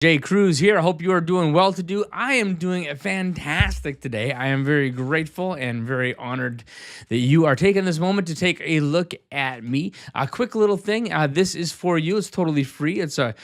Kruse here. I hope you are doing well today. I am doing fantastic today. I am very grateful and very honored that you are taking this moment to take a look at me. A quick little thing. This is for you. It's totally free. It's a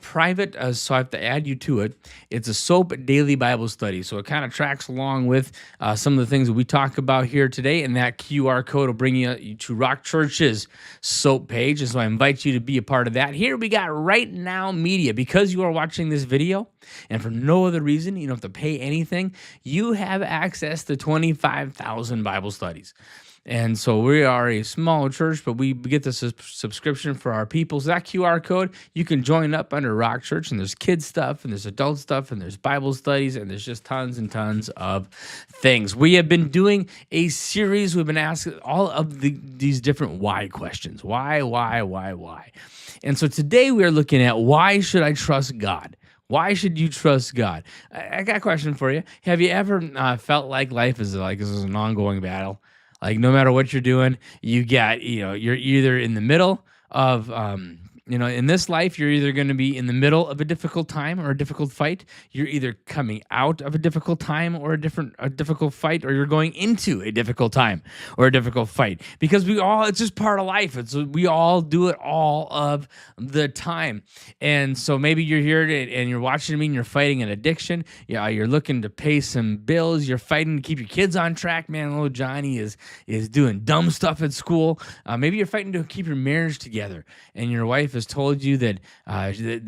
private, so I have to add you to it. It's a SOAP daily Bible study. So it kind of tracks along with some of the things that we talk about here today. And that QR code will bring you to Rock Church's SOAP page. And so I invite you to be a part of that. Here we got Right Now Media. Because you are watching this video, and for no other reason, you don't have to pay anything, you have access to 25,000 Bible studies. And so we are a small church, but we get the subscription for our people. So that QR code, you can join up under Rock Church, and there's kids stuff, and there's adult stuff, and there's Bible studies, and there's just tons and tons of things. We have been doing a series. We've been asking all of these different why questions. Why? And so today we are looking at why should I trust God? Why should you trust God? I got a question for you. Have you ever felt like life is this is an ongoing battle? Like no matter what you're doing, you're either in the middle of in this life, you're either going to be in the middle of a difficult time or a difficult fight. You're either coming out of a difficult time or a difficult fight, or you're going into a difficult time or a difficult fight. Because it's just part of life. We all do it all of the time. And so maybe you're here and you're watching me and you're fighting an addiction. Yeah, you're looking to pay some bills. You're fighting to keep your kids on track. Man, little Johnny is doing dumb stuff at school. Maybe you're fighting to keep your marriage together, and your wife has told you that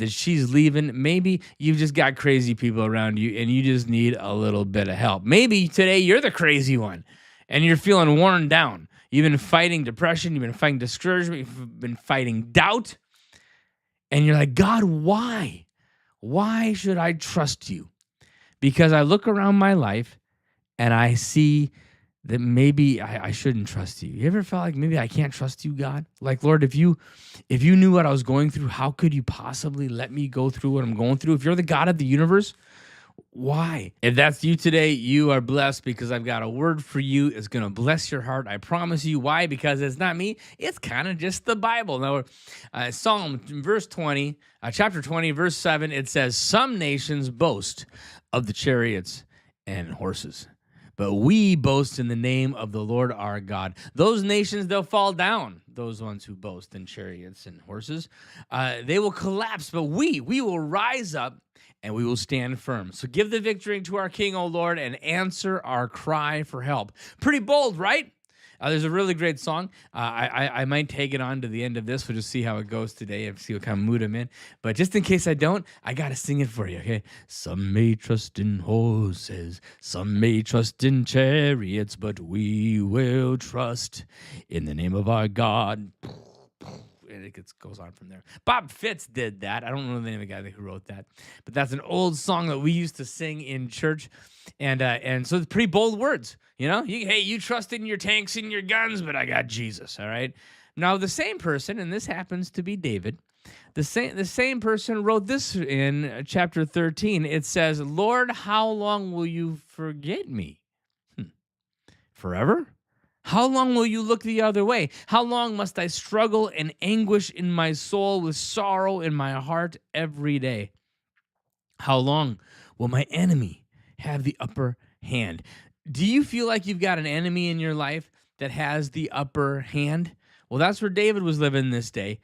she's leaving. Maybe you've just got crazy people around you and you just need a little bit of help. Maybe today you're the crazy one and you're feeling worn down. You've been fighting depression. You've been fighting discouragement. You've been fighting doubt. And you're like, God, why? Why should I trust you? Because I look around my life and I see that maybe I shouldn't trust you. You ever felt like maybe I can't trust you, God? Like, Lord, if you knew what I was going through, how could you possibly let me go through what I'm going through? If you're the God of the universe, why? If that's you today, you are blessed, because I've got a word for you. It's going to bless your heart. I promise you. Why? Because it's not me. It's kind of just the Bible. Now, Psalm chapter 20, verse 7, it says, "Some nations boast of the chariots and horses, but we boast in the name of the Lord our God." Those nations, they'll fall down. Those ones who boast in chariots and horses, they will collapse, but we will rise up and we will stand firm. So give the victory to our King, O Lord, and answer our cry for help. Pretty bold, right? There's a really great song. I might tag it on to the end of this. We'll just see how it goes today and see what kind of mood I'm in. But just in case I don't, I got to sing it for you, okay? Some may trust in horses, some may trust in chariots, but we will trust in the name of our God. And it goes on from there. Bob Fitts did that. I don't know the name of the guy who wrote that, but that's an old song that we used to sing in church, and so it's pretty bold words. You trust in your tanks and your guns, but I got Jesus. All right. Now the same person, and this happens to be David. The same person wrote this in chapter 13. It says, "Lord, how long will you forget me? Forever? How long will you look the other way? How long must I struggle and anguish in my soul with sorrow in my heart every day? How long will my enemy have the upper hand?" Do you feel like you've got an enemy in your life that has the upper hand? Well, that's where David was living this day.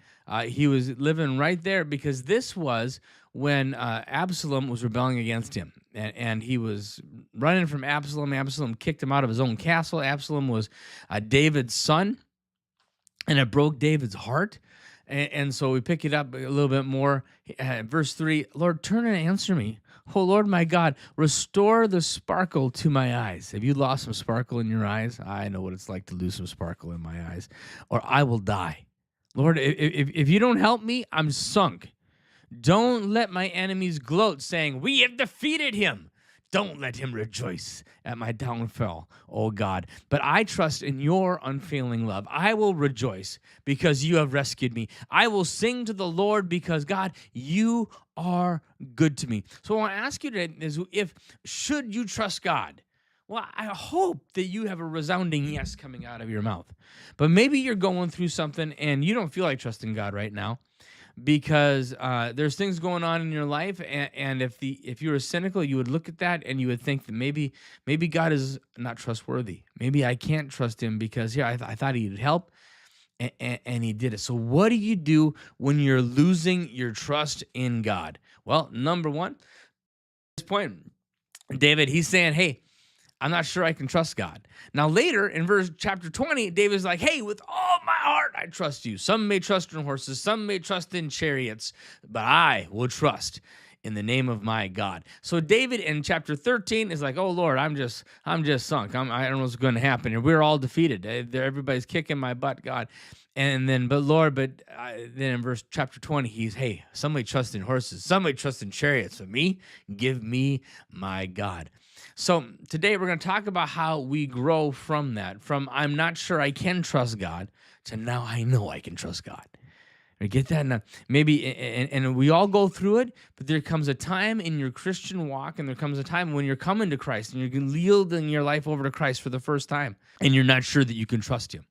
He was living right there, because this was when Absalom was rebelling against him. And he was running from Absalom. Absalom kicked him out of his own castle. Absalom was David's son, and it broke David's heart. And so we pick it up a little bit more. Verse 3, "Lord, turn and answer me. Oh, Lord, my God, restore the sparkle to my eyes." Have you lost some sparkle in your eyes? I know what it's like to lose some sparkle in my eyes. "Or I will die. Lord, if you don't help me, I'm sunk. Don't let my enemies gloat, saying, 'We have defeated him.' Don't let him rejoice at my downfall, O God. But I trust in your unfailing love. I will rejoice because you have rescued me. I will sing to the Lord because, God, you are good to me." So I want to ask you today is, should you trust God? Well, I hope that you have a resounding yes coming out of your mouth. But maybe you're going through something and you don't feel like trusting God right now. because there's things going on in your life, and if you were cynical, you would look at that and you would think that maybe God is not trustworthy. Maybe I can't trust him because I thought he'd help, and he did it. So what do you do when you're losing your trust in God? Well, number one, at this point, David, he's saying, hey, I'm not sure I can trust God. Now, later in verse chapter 20, David's like, hey, with all my heart, I trust you. Some may trust in horses, some may trust in chariots, but I will trust in the name of my God. So David in chapter 13 is like, oh Lord, I'm just sunk. I don't know what's going to happen. And we're all defeated. Everybody's kicking my butt, God. And then, then in verse chapter 20, he's, hey, somebody trust in horses, somebody trust in chariots. But me, give me my God. So today we're going to talk about how we grow from that, from I'm not sure I can trust God to now I know I can trust God. I get that? Now, maybe, and we all go through it, but there comes a time in your Christian walk, and there comes a time when you're coming to Christ and you're yielding your life over to Christ for the first time, and you're not sure that you can trust him.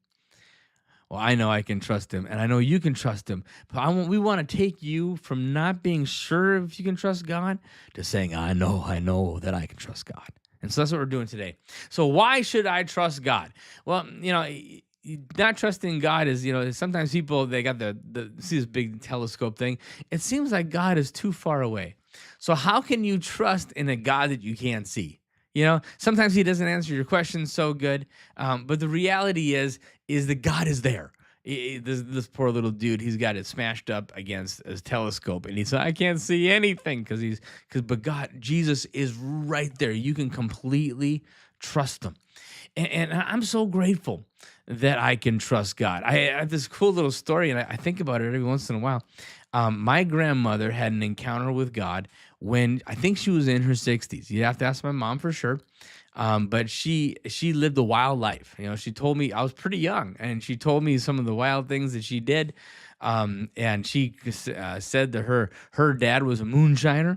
Well, I know I can trust him, and I know you can trust him. But we want to take you from not being sure if you can trust God to saying, I know that I can trust God. And so that's what we're doing today. So why should I trust God? Well, not trusting God is, sometimes people, they got see this big telescope thing. It seems like God is too far away. So how can you trust in a God that you can't see? Sometimes he doesn't answer your questions so good. But the reality is that God is there. This poor little dude, he's got it smashed up against his telescope, and he said, I can't see anything but God, Jesus is right there. You can completely trust him. And I'm so grateful that I can trust God. I have this cool little story, and I think about it every once in a while. My grandmother had an encounter with God when I think she was in her 60s. You have to ask my mom for sure. But she lived a wild life. She told me I was pretty young, and she told me some of the wild things that she did. And she said that her dad was a moonshiner.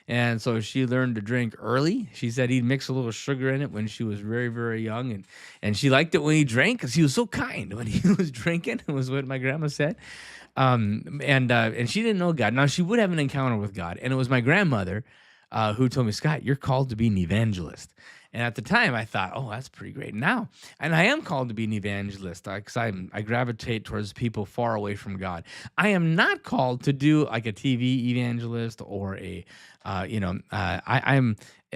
And so she learned to drink early. She said he'd mix a little sugar in it when she was very, very young. And she liked it when he drank because he was so kind when he was drinking, was what my grandma said. And she didn't know God. Now, she would have an encounter with God. And it was my grandmother who told me, Scott, you're called to be an evangelist. And at the time, I thought, oh, that's pretty great. Now, and I am called to be an evangelist because I gravitate towards people far away from God. I am not called to do like a TV evangelist or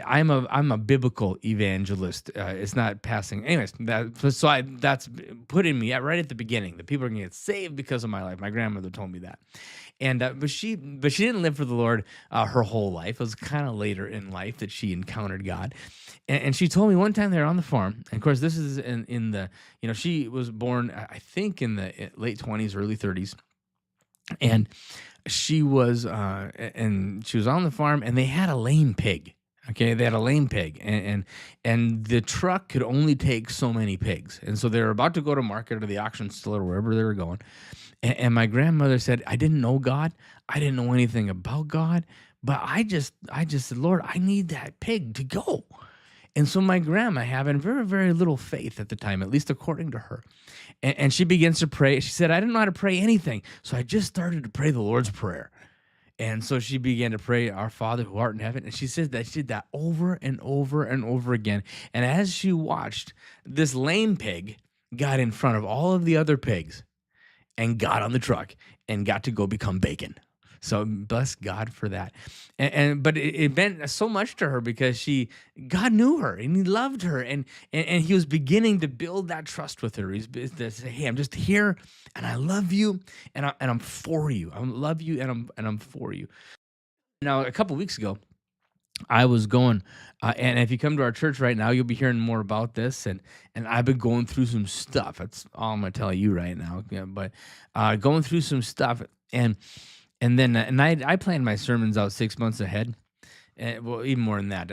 I'm a biblical evangelist. It's not passing. Anyways, that's putting me right at the beginning. The people are going to get saved because of my life. My grandmother told me that. And but she didn't live for the Lord her whole life. It was kind of later in life that she encountered God. And she told me one time they were on the farm. And of course, this is in the, she was born, I think, in the late 20s, early 30s. And she was on the farm, and they had a lame pig. Okay, they had a lame pig, and the truck could only take so many pigs. And so they were about to go to market or the auction still or wherever they were going. And my grandmother said, I didn't know God. I didn't know anything about God. But I just said, Lord, I need that pig to go. And so my grandma, having very, very little faith at the time, at least according to her, and she begins to pray. She said, I didn't know how to pray anything. So I just started to pray the Lord's Prayer. And so she began to pray, Our Father who art in heaven. And she said that she did that over and over and over again. And as she watched, this lame pig got in front of all of the other pigs and got on the truck and got to go become bacon. So bless God for that. But it meant so much to her because God knew her and he loved her and he was beginning to build that trust with her. He's to say, hey, I'm just here and I love you and I'm for you. I love you and I'm for you. Now, a couple weeks ago, I was going, and if you come to our church right now, you'll be hearing more about this. And I've been going through some stuff. That's all I'm going to tell you right now. Yeah, but going through some stuff, and then I planned my sermons out 6 months ahead. And, well, even more than that.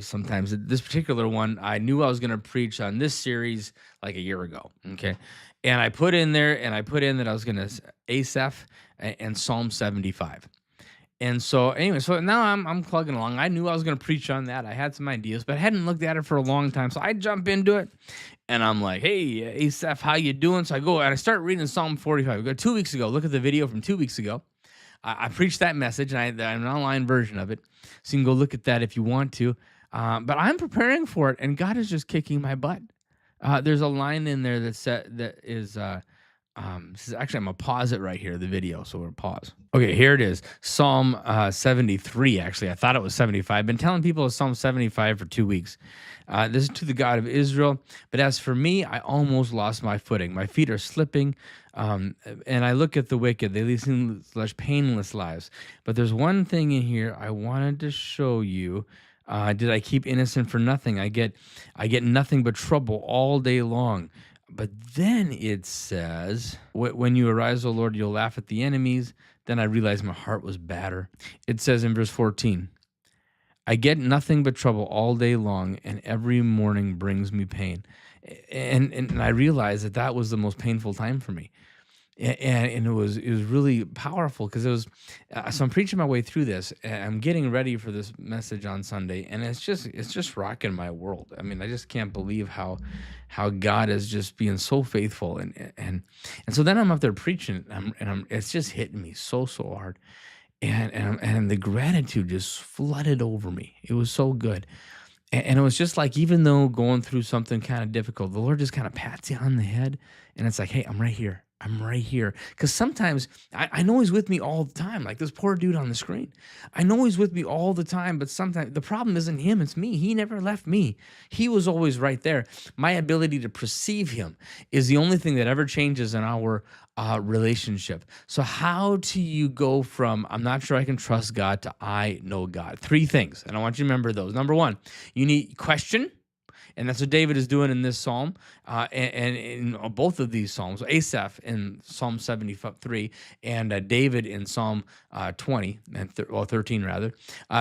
Sometimes this particular one, I knew I was going to preach on this series like a year ago. Okay, and I put in that I was going to Asaph and Psalm 75. And so anyway, so now I'm plugging along. I knew I was going to preach on that. I had some ideas, but I hadn't looked at it for a long time. So I jump into it, and I'm like, hey, Asaph, how you doing? So I go, and I start reading Psalm 45. We go 2 weeks ago. Look at the video from 2 weeks ago. I preached that message, and I have an online version of it, so you can go look at that if you want to. But I'm preparing for it, and God is just kicking my butt. There's a line in there that is. This is actually, I'm gonna pause it right here, the video. So we're gonna pause. Okay, here it is. Psalm 73. Actually, I thought it was 75. I've been telling people it's Psalm 75 for 2 weeks. This is to the God of Israel. But as for me, I almost lost my footing. My feet are slipping. And I look at the wicked. They lead such painless lives. But there's one thing in here I wanted to show you. Did I keep innocent for nothing? I get nothing but trouble all day long. But then it says, when you arise, O Lord, you'll laugh at the enemies. Then I realized my heart was badder. It says in verse 14, I get nothing but trouble all day long, and every morning brings me pain. And I realized that was the most painful time for me. And it was really powerful because it was so I'm preaching my way through this, and I'm getting ready for this message on Sunday, and it's just rocking my world. I mean, I just can't believe how God is just being so faithful, and so then I'm up there preaching, and it's just hitting me so hard, and the gratitude just flooded over me. It was so good. And it was just like, even though going through something kind of difficult, the Lord just kind of pats you on the head, and it's like, hey, I'm right here. I'm right here. Because sometimes I know he's with me all the time, like this poor dude on the screen. I know he's with me all the time, but sometimes the problem isn't him, it's me. He never left me. He was always right there. My ability to perceive him is the only thing that ever changes in our relationship. So how do you go from I'm not sure I can trust God to I know God? 3 things, and I want you to remember those. Number 1, you need question. And that's what David is doing in this psalm, and in both of these psalms. Asaph in Psalm 73, and David in Psalm 20, and 13 rather.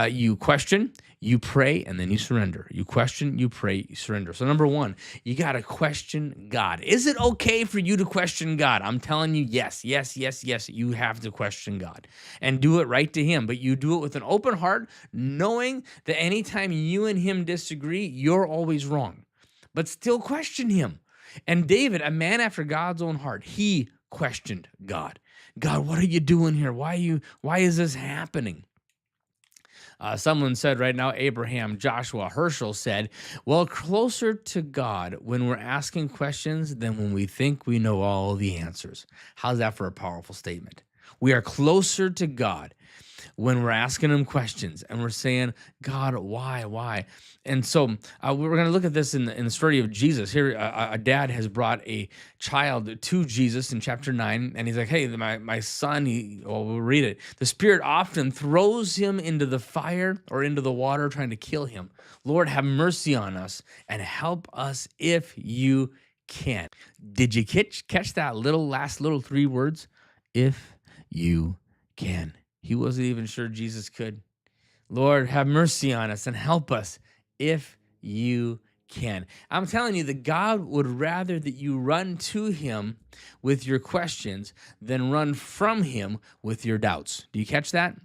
You question, you pray, and then you surrender. You question, you pray, you surrender. So number 1, you got to question God. Is it okay for you to question God? I'm telling you, yes. You have to question God and do it right to him. But you do it with an open heart, knowing that anytime you and him disagree, you're always wrong. But still question him. And David, a man after God's own heart, he questioned God. God, what are you doing here? Why is this happening? Someone said right now, Abraham, Joshua, Herschel said, well, closer to God when we're asking questions than when we think we know all the answers. How's that for a powerful statement? We are closer to God when we're asking him questions and we're saying, God, why? And so we're going to look at this in the story of Jesus. Here, a dad has brought a child to Jesus in chapter 9, and he's like, hey, my son, we'll read it. The Spirit often throws him into the fire or into the water trying to kill him. Lord, have mercy on us and help us if you can. Did you catch that last little 3 words? If you can. He wasn't even sure Jesus could. Lord, have mercy on us and help us if you can. I'm telling you that God would rather that you run to him with your questions than run from him with your doubts. Do you catch that?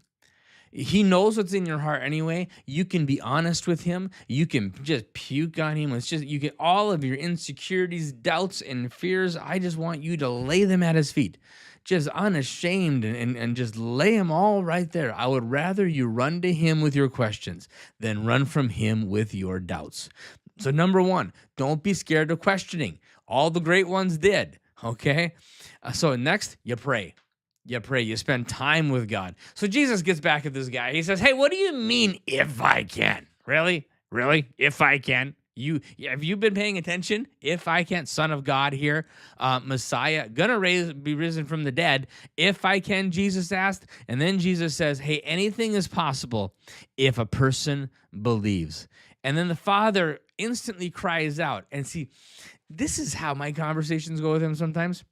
He knows what's in your heart anyway. You can be honest with him. You can just puke on him. You get all of your insecurities, doubts, and fears. I just want you to lay them at his feet. Just unashamed and just lay them all right there. I would rather you run to him with your questions than run from him with your doubts. So number 1, don't be scared of questioning. All the great ones did, okay? So next, you pray. You pray. You spend time with God. So Jesus gets back at this guy. He says, hey, what do you mean if I can? Really? If I can? Have you been paying attention? If I can, Son of God here, Messiah, gonna be risen from the dead. If I can, Jesus asked. And then Jesus says, hey, anything is possible if a person believes. And then the Father instantly cries out. And see, this is how my conversations go with him sometimes.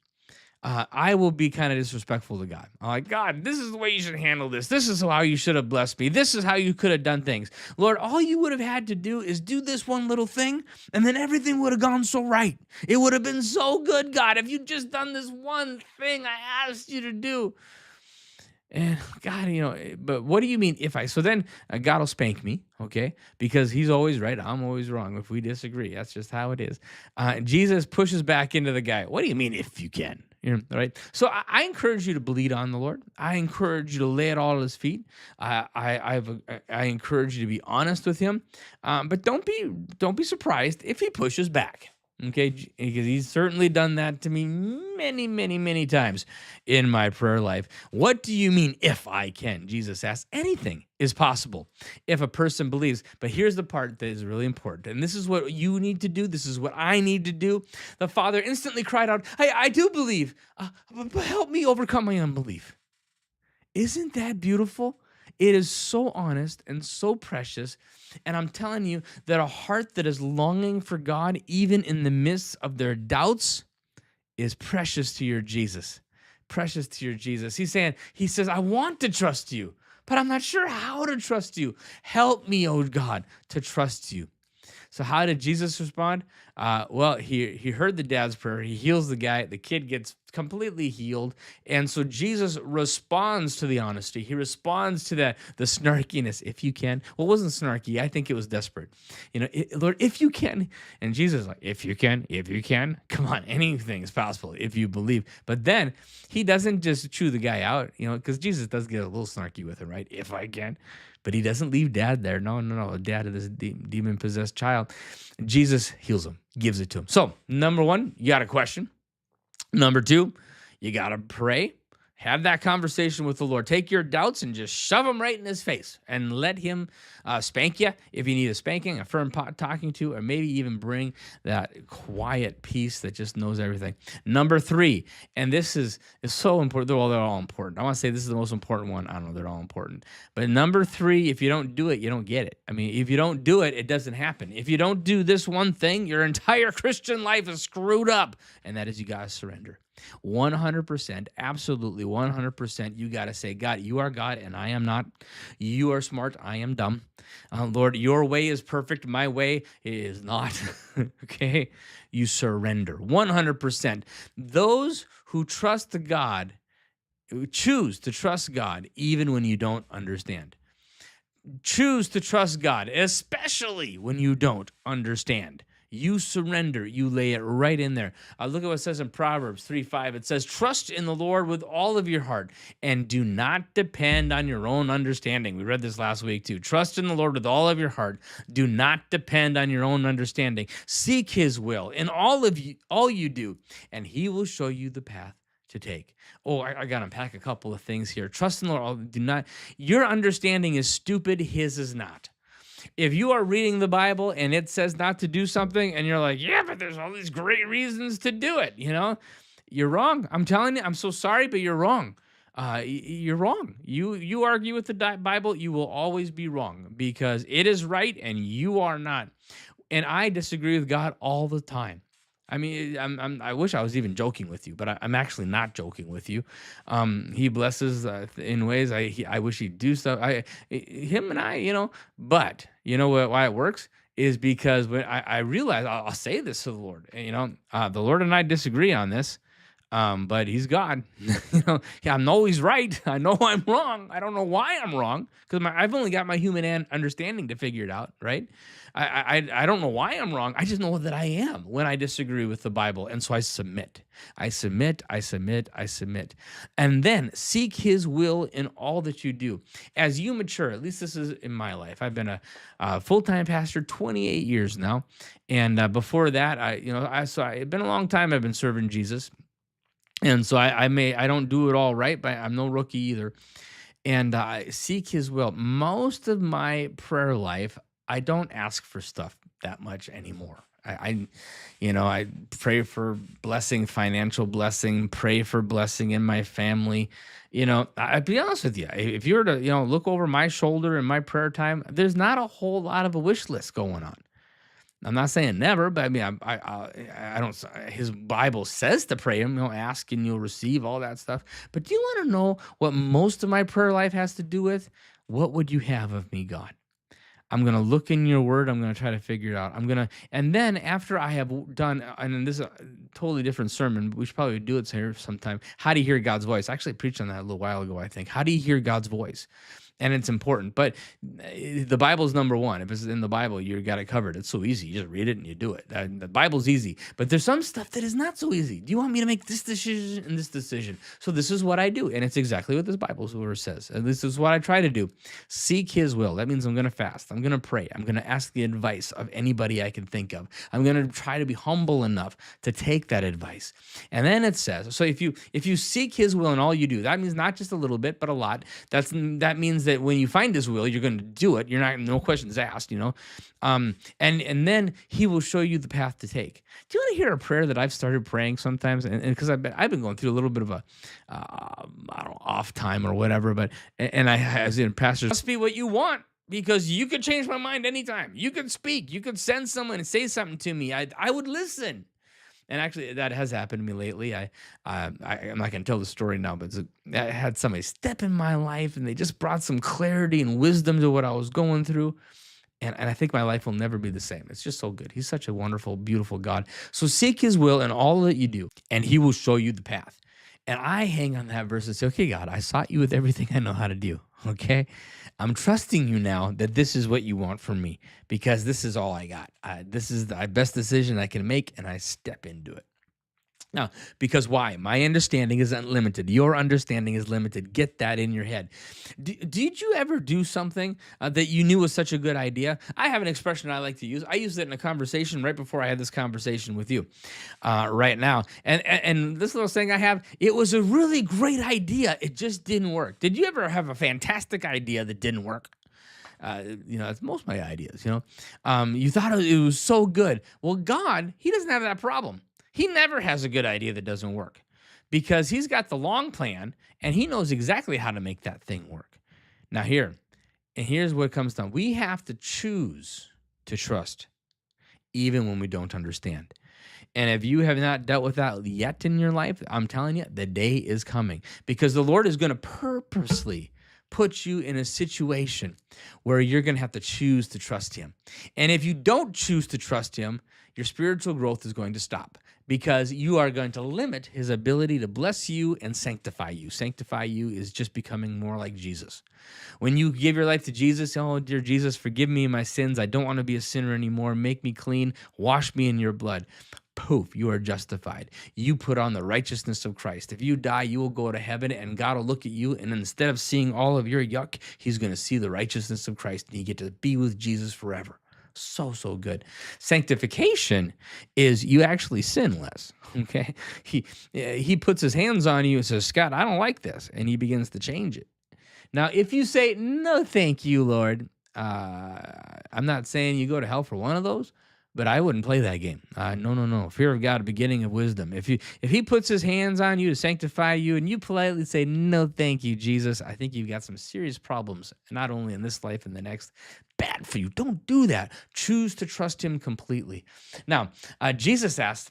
I will be kind of disrespectful to God. I'm like, God, this is the way you should handle this. This is how you should have blessed me. This is how you could have done things. Lord, all you would have had to do is do this one little thing, and then everything would have gone so right. It would have been so good, God, if you'd just done this one thing I asked you to do. And God, but what do you mean if I? So then God will spank me, okay? Because He's always right, I'm always wrong. If we disagree, that's just how it is. Jesus pushes back into the guy. What do you mean if you can? Right? So I encourage you to bleed on the Lord. I encourage you to lay it all at His feet. I encourage you to be honest with Him, but don't be surprised if He pushes back. Okay, because He's certainly done that to me many, many, many times in my prayer life. What do you mean if I can? Jesus asks. Anything is possible if a person believes. But here's the part that is really important. And this is what you need to do. This is what I need to do. The father instantly cried out, I do believe, but help me overcome my unbelief. Isn't that beautiful? It is so honest and so precious. And I'm telling you that a heart that is longing for God, even in the midst of their doubts, is precious to your Jesus. Precious to your Jesus. He says, I want to trust you, but I'm not sure how to trust you. Help me, oh God, to trust you. So how did Jesus respond? Well, he heard the dad's prayer. He heals the guy. The kid gets completely healed. And so Jesus responds to the honesty. He responds to the snarkiness, if you can. Well, it wasn't snarky. I think it was desperate. Lord, if you can. And Jesus is like, if you can. Come on, anything is possible if you believe. But then he doesn't just chew the guy out, because Jesus does get a little snarky with him, right? If I can. But he doesn't leave dad there. No. Dad of this demon-possessed child. Jesus heals him, gives it to him. So, number one, you got a question. Number two, you got to pray. Have that conversation with the Lord. Take your doubts and just shove them right in His face and let Him spank you if you need a spanking, a firm talking to, or maybe even bring that quiet peace that just knows everything. Number three, and this is so important. They're all important. I want to say this is the most important one. I don't know. They're all important. But number three, if you don't do it, you don't get it. I mean, if you don't do it, it doesn't happen. If you don't do this one thing, your entire Christian life is screwed up. And that is you got to surrender. 100%, absolutely 100%. You got to say, God, you are God and I am not. You are smart, I am dumb. Lord, your way is perfect. My way is not. Okay? You surrender 100%. Those who trust God, who choose to trust God even when you don't understand. Choose to trust God, especially when you don't understand. You surrender. You lay it right in there. Look at what it says in Proverbs 3:5. It says, trust in the Lord with all of your heart and do not depend on your own understanding. We read this last week too. Trust in the Lord with all of your heart. Do not depend on your own understanding. Seek His will in all you do, and He will show you the path to take. Oh, I got to unpack a couple of things here. Trust in the Lord. Your understanding is stupid. His is not. If you are reading the Bible and it says not to do something and you're like, yeah, but there's all these great reasons to do it, you're wrong. I'm telling you, I'm so sorry, but you're wrong. You're wrong. You argue with the Bible, you will always be wrong because it is right and you are not. And I disagree with God all the time. I mean, I wish I was even joking with you, but I'm actually not joking with you. He blesses in ways I wish he'd do stuff. Him and I, but you know why it works is because when I realize I'll say this to the Lord, the Lord and I disagree on this. But He's God. I'm always right. I know I'm wrong. I don't know why I'm wrong because I've only got my human understanding to figure it out, right? I don't know why I'm wrong. I just know that I am when I disagree with the Bible, and so I submit. I submit. And then seek His will in all that you do. As you mature, at least this is in my life. I've been a full-time pastor 28 years now, and before that, it's been a long time I've been serving Jesus. And so I don't do it all right, but I'm no rookie either. And I seek His will. Most of my prayer life, I don't ask for stuff that much anymore. I pray for blessing, financial blessing, pray for blessing in my family. I'd be honest with you. If you were to, look over my shoulder in my prayer time, there's not a whole lot of a wish list going on. I'm not saying never, but I mean, I don't. His Bible says to pray Him, ask and you'll receive, all that stuff. But do you want to know what most of my prayer life has to do with? What would you have of me, God? I'm going to look in your word. I'm going to try to figure it out. And then after I have done, and then this is a totally different sermon, but we should probably do it here sometime. How do you hear God's voice? I actually preached on that a little while ago, I think. How do you hear God's voice? And it's important, but the Bible's number one. If it's in the Bible, you got it covered. It's so easy. You just read it and you do it. The Bible's easy, but there's some stuff that is not so easy. Do you want me to make this decision and this decision? So this is what I do, and it's exactly what this Bible verse says. And this is what I try to do. Seek His will. That means I'm going to fast. I'm going to pray. I'm going to ask the advice of anybody I can think of. I'm going to try to be humble enough to take that advice. And then it says, so if you seek His will in all you do, that means not just a little bit, but a lot. That means that when you find His will, you're going to do it. You're not, no questions asked, and then He will show you the path to take. Do you want to hear a prayer that I've started praying sometimes? And because I've been going through a little bit of a I don't know, off time or whatever, but as in pastors, must be what you want. Because you could change my mind anytime. You could speak. You could send someone and say something to me. I would listen. And actually, that has happened to me lately. I'm not going to tell the story now, but I had somebody step in my life, and they just brought some clarity and wisdom to what I was going through. And I think my life will never be the same. It's just so good. He's such a wonderful, beautiful God. So seek His will in all that you do, and He will show you the path. And I hang on that verse and say, okay, God, I sought you with everything I know how to do, okay? I'm trusting you now that this is what you want from me because this is all I got. This is the best decision I can make, and I step into it. Now, because why? My understanding is unlimited. Your understanding is limited. Get that in your head. Did you ever do something that you knew was such a good idea? I have an expression I like to use. I used it in a conversation right before I had this conversation with you right now. And this little saying I have, it was a really great idea. It just didn't work. Did you ever have a fantastic idea that didn't work? It's most of my ideas, you thought it was so good. Well, God, He doesn't have that problem. He never has a good idea that doesn't work because He's got the long plan and He knows exactly how to make that thing work. Now here's what comes down. We have to choose to trust even when we don't understand. And if you have not dealt with that yet in your life, I'm telling you, the day is coming because the Lord is going to purposely put you in a situation where you're going to have to choose to trust Him. And if you don't choose to trust Him, your spiritual growth is going to stop because you are going to limit His ability to bless you and sanctify you. Sanctify you is just becoming more like Jesus. When you give your life to Jesus, oh, dear Jesus, forgive me my sins. I don't want to be a sinner anymore. Make me clean. Wash me in your blood. Poof, you are justified. You put on the righteousness of Christ. If you die, you will go to heaven, and God will look at you, and instead of seeing all of your yuck, He's going to see the righteousness of Christ, and you get to be with Jesus forever. So good. Sanctification is you actually sin less, okay? He puts His hands on you and says, Scott, I don't like this, and He begins to change it. Now, if you say, no, thank you, Lord, I'm not saying you go to hell for one of those, but I wouldn't play that game. No. Fear of God, beginning of wisdom. If He puts His hands on you to sanctify you and you politely say, no, thank you, Jesus, I think you've got some serious problems, not only in this life and the next. Bad for you. Don't do that. Choose to trust Him completely. Now, Jesus asked,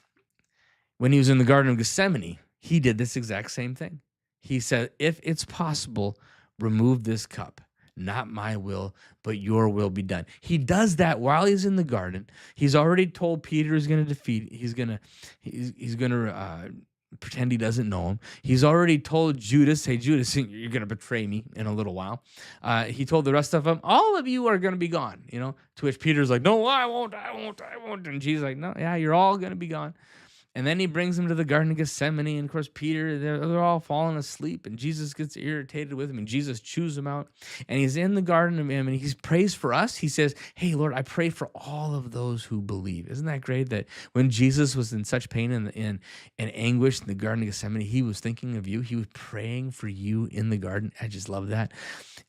when He was in the Garden of Gethsemane, He did this exact same thing. He said, if it's possible, remove this cup. Not my will, but your will be done. He does that while He's in the garden. He's already told Peter he's going to defeat. He's going to pretend he doesn't know him. He's already told Judas, hey, Judas, you're going to betray me in a little while. He told the rest of them, all of you are going to be gone. To which Peter's like, no, I won't. And Jesus like, no, yeah, you're all going to be gone. And then He brings him to the Garden of Gethsemane. And, of course, Peter, they're all falling asleep. And Jesus gets irritated with him. And Jesus chews him out. And He's in the garden of him. And He prays for us. He says, hey, Lord, I pray for all of those who believe. Isn't that great that when Jesus was in such pain and anguish in the Garden of Gethsemane, He was thinking of you. He was praying for you in the garden. I just love that.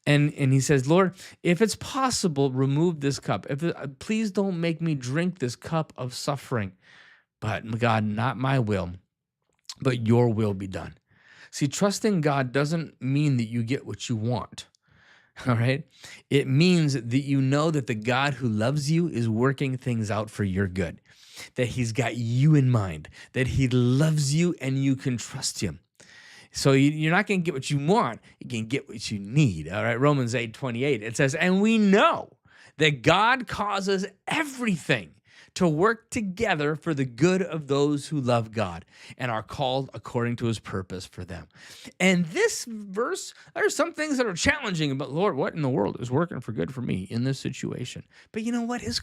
And He says, Lord, if it's possible, remove this cup. Please don't make me drink this cup of suffering. But God, not my will, but your will be done. See, trusting God doesn't mean that you get what you want, all right? It means that you know that the God who loves you is working things out for your good, that He's got you in mind, that He loves you and you can trust Him. So you're not going to get what you want, you can get what you need, all right? Romans 8:28, it says, and we know that God causes everything to work together for the good of those who love God and are called according to his purpose for them. And this verse, there are some things that are challenging, but Lord, what in the world is working for good for me in this situation? But you know what? His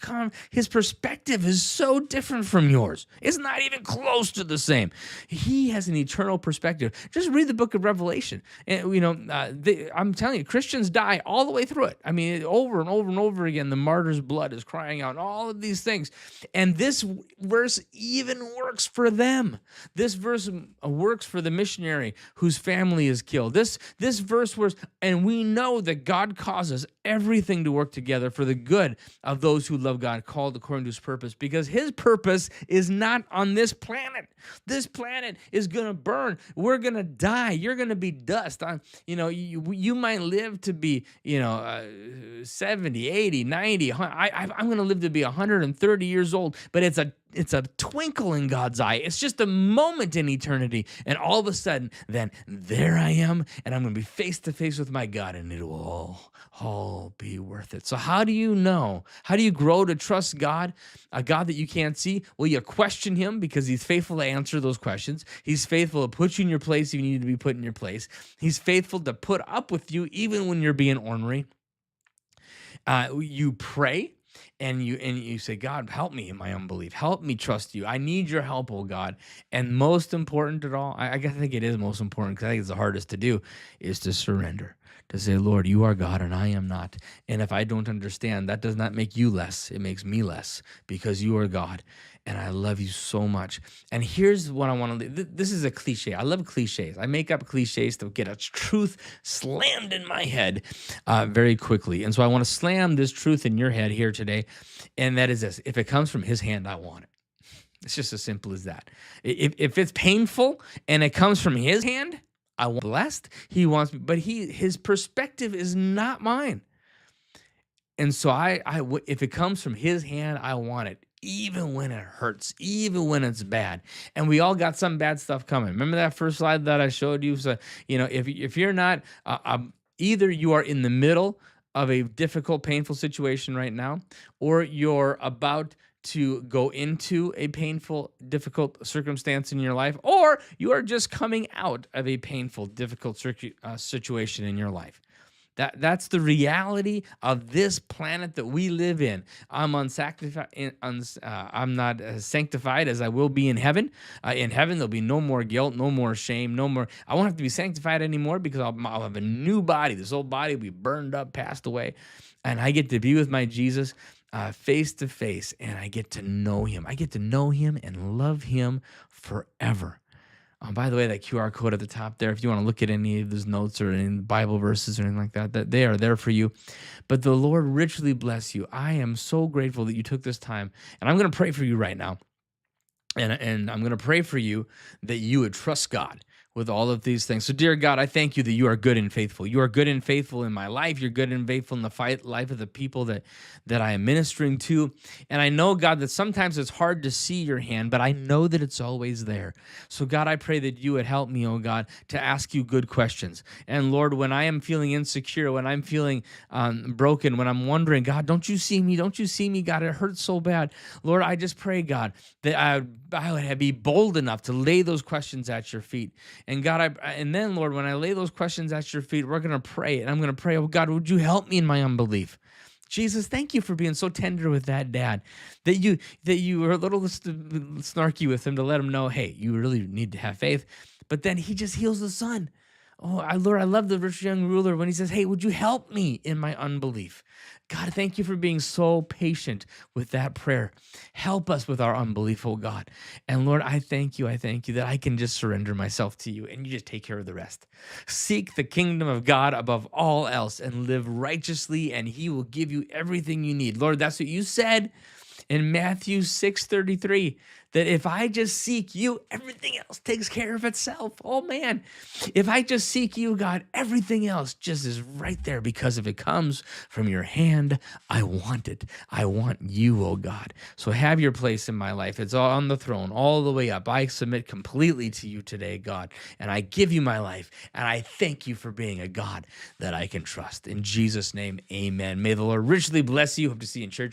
perspective is so different from yours. It's not even close to the same. He has an eternal perspective. Just read the book of Revelation. And, I'm telling you, Christians die all the way through it. I mean, over and over and over again, the martyr's blood is crying out, all of these things. And this verse even works for them. This verse works for the missionary whose family is killed. This verse works, and we know that God causes everything to work together for the good of those who love God, called according to his purpose, because his purpose is not on this planet. This planet is going to burn. We're going to die. You're going to be dust. You might live to be, 70, 80, 90. I'm going to live to be 130 years old, but it's a twinkle in God's eye. It's just a moment in eternity. And all of a sudden, then there I am, and I'm going to be face to face with my God, and it will all be worth it. So how do you know? How do you grow to trust God, a God that you can't see? Well, you question him because he's faithful to answer those questions. He's faithful to put you in your place if you need to be put in your place. He's faithful to put up with you even when you're being ornery. You pray. And you say, God, help me in my unbelief. Help me trust you. I need your help, oh God. And most important at all, I think it is most important because I think it's the hardest to do, is to surrender. To say, Lord, you are God and I am not. And if I don't understand, that does not make you less. It makes me less because you are God. And I love you so much. And here's what I want to leave. This is a cliche. I love cliches. I make up cliches to get a truth slammed in my head very quickly. And so I want to slam this truth in your head here today. And that is this: if it comes from his hand, I want it. It's just as simple as that. If it's painful and it comes from his hand, I want blessed. He wants me, but his perspective is not mine. And so if it comes from his hand, I want it, even when it hurts, even when it's bad. And we all got some bad stuff coming. Remember that first slide that I showed you? So, if you're not, either you are in the middle of a difficult, painful situation right now, or you're about to go into a painful, difficult circumstance in your life, or you are just coming out of a painful, difficult situation in your life. That's the reality of this planet that we live in. I'm not as sanctified as I will be in heaven. In heaven, there'll be no more guilt, no more shame, no more. I won't have to be sanctified anymore because I'll have a new body. This old body will be burned up, passed away, and I get to be with my Jesus face to face, and I get to know him. I get to know him and love him forever. By the way, that QR code at the top there, if you want to look at any of those notes or any Bible verses or anything like that they are there for you. But the Lord richly bless you. I am so grateful that you took this time. And I'm going to pray for you right now. And I'm going to pray for you that you would trust God with all of these things. So, dear God, I thank you that you are good and faithful. You are good and faithful in my life. You're good and faithful in the life of the people that I am ministering to. And I know, God, that sometimes it's hard to see your hand, but I know that it's always there. So, God, I pray that you would help me, oh God, to ask you good questions. And Lord, when I am feeling insecure, when I'm feeling broken, when I'm wondering, God, don't you see me? Don't you see me, God? It hurts so bad. Lord, I just pray, God, that I would be bold enough to lay those questions at your feet. And God, and then, Lord, when I lay those questions at your feet, we're going to pray. And I'm going to pray, oh God, would you help me in my unbelief? Jesus, thank you for being so tender with that dad, that you were a little snarky with him to let him know, hey, you really need to have faith. But then he just heals the son. Oh, Lord, I love the rich young ruler when he says, hey, would you help me in my unbelief? God, thank you for being so patient with that prayer. Help us with our unbelief, oh God. And Lord, I thank you that I can just surrender myself to you and you just take care of the rest. Seek the kingdom of God above all else and live righteously, and he will give you everything you need. Lord, that's what you said. in Matthew 6:33 that if I just seek you, everything else takes care of itself. Oh man, if I just seek you, God, everything else just is right there because if it comes from your hand, I want it. I want you, oh God. So have your place in my life. It's all on the throne, all the way up. I submit completely to you today, God, and I give you my life, and I thank you for being a God that I can trust. In Jesus' name, amen. May the Lord richly bless you. Hope to see you in church.